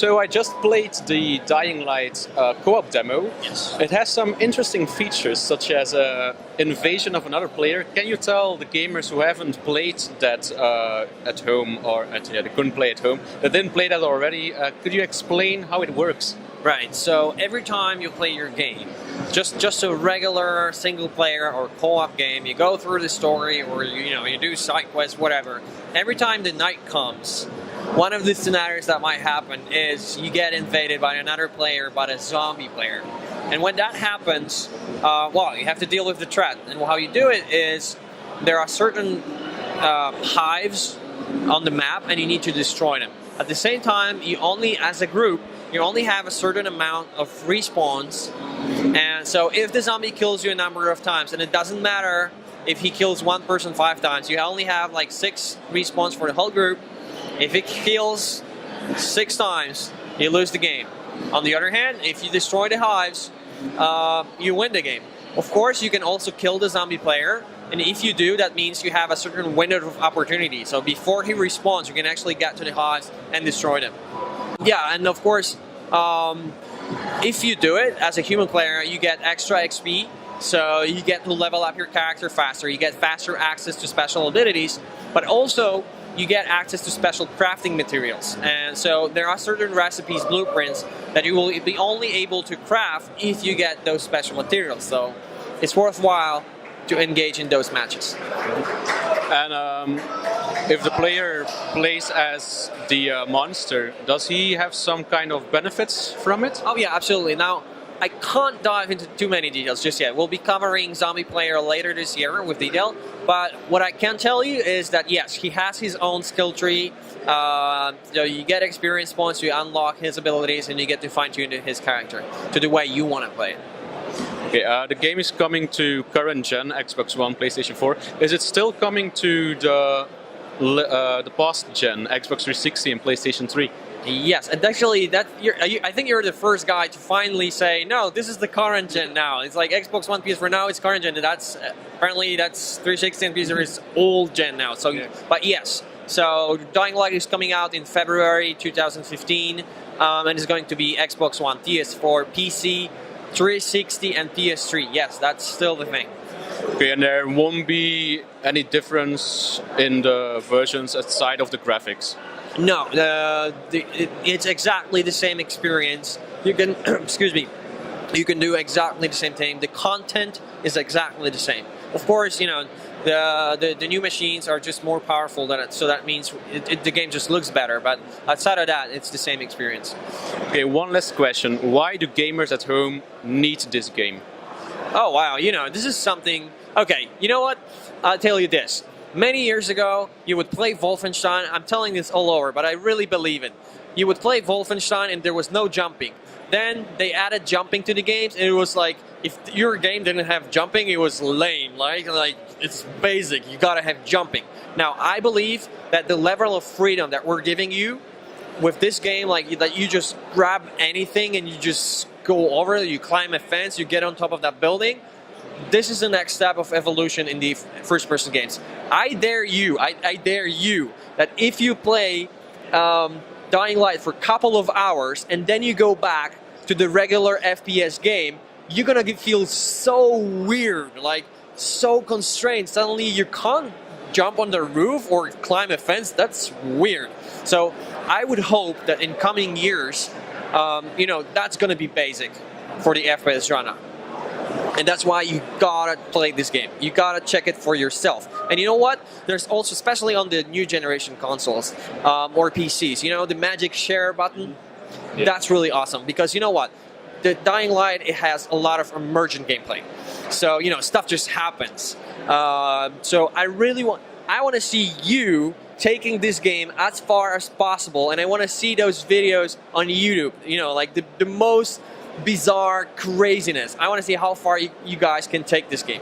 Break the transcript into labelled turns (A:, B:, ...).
A: So I just played the Dying Light co-op demo.
B: Yes.
A: It has some interesting features, such as invasion of another player. Can you tell the gamers who haven't played that at home, or they couldn't play at home, that didn't play that already, could you explain how it works?
B: Right, so every time you play your game, just a regular single player or co-op game, you go through the story or you do side quests, whatever. Every time the night comes, one of the scenarios that might happen is you get invaded by another player, by a zombie player. And when that happens, well, you have to deal with the threat. And how you do it is there are certain hives on the map and you need to destroy them. At the same time, you only, as a group, you only have a certain amount of respawns, and so if the zombie kills you a number of times, and it doesn't matter if he kills one person 5 times, you only have like 6 respawns for the whole group. If it kills 6 times, you lose the game. On the other hand, if you destroy the hives, you win the game. Of course, you can also kill the zombie player, and if you do, that means you have a certain window of opportunity. So before he respawns, you can actually get to the hives and destroy them. Yeah, and of course, if you do it as a human player, you get extra XP, so you get to level up your character faster, you get faster access to special abilities, but also you get access to special crafting materials. And so there are certain recipes, blueprints, that you will be only able to craft if you get those special materials. So it's worthwhile to engage in those matches.
A: And if the player plays as the monster, does he have some kind of benefits from it?
B: Oh yeah, absolutely. Now, I can't dive into too many details just yet. We'll be covering Zombie Player later this year with detail, but what I can tell you is that yes, he has his own skill tree. You get experience points, you unlock his abilities, and you get to fine-tune his character to the way you want to play it.
A: Okay, the game is coming to current gen, Xbox One, PlayStation 4. Is it still coming to the past gen, Xbox 360 and PlayStation 3?
B: Yes, and actually, I think you're the first guy to finally say, no, this is the current gen now. It's like Xbox One, PS4 now, it's current gen, and that's apparently that's 360 and PS4 is old gen now. So, yeah. But yes, so Dying Light is coming out in February 2015, and it's going to be Xbox One, PS4, PC, 360 and PS3. Yes, that's still the thing.
A: Okay, and there won't be any difference in the versions aside of the graphics?
B: No, it's exactly the same experience. You can, excuse me, you can do exactly the same thing. The content is exactly the same. Of course, the new machines are just more powerful than it, so that means the game just looks better. But outside of that, it's the same experience.
A: Okay, one last question. Why do gamers at home need this game?
B: Oh wow, this is something. Okay, you know what? I'll tell you this. Many years ago, you would play Wolfenstein. I'm telling this all over, but I really believe it. You would play Wolfenstein and there was no jumping. Then they added jumping to the games, and it was like, if your game didn't have jumping, it was lame. Like it's basic. You gotta have jumping. Now, I believe that the level of freedom that we're giving you with this game, like that you just grab anything and you just go over it, you climb a fence, you get on top of that building. This is the next step of evolution in the first-person games. I dare you that if you play Dying Light for a couple of hours and then you go back to the regular FPS game, you're gonna feel so weird, like so constrained. Suddenly you can't jump on the roof or climb a fence. That's weird. So I would hope that in coming years, that's gonna be basic for the FPS genre. And that's why you gotta play this game. You gotta check it for yourself. And you know what? There's also, especially on the new generation consoles or PCs, the magic share button. Yeah. That's really awesome because you know what? The Dying Light, it has a lot of emergent gameplay. So, stuff just happens. So I want to see you taking this game as far as possible, and I want to see those videos on YouTube, like the most bizarre craziness. I want to see how far you guys can take this game.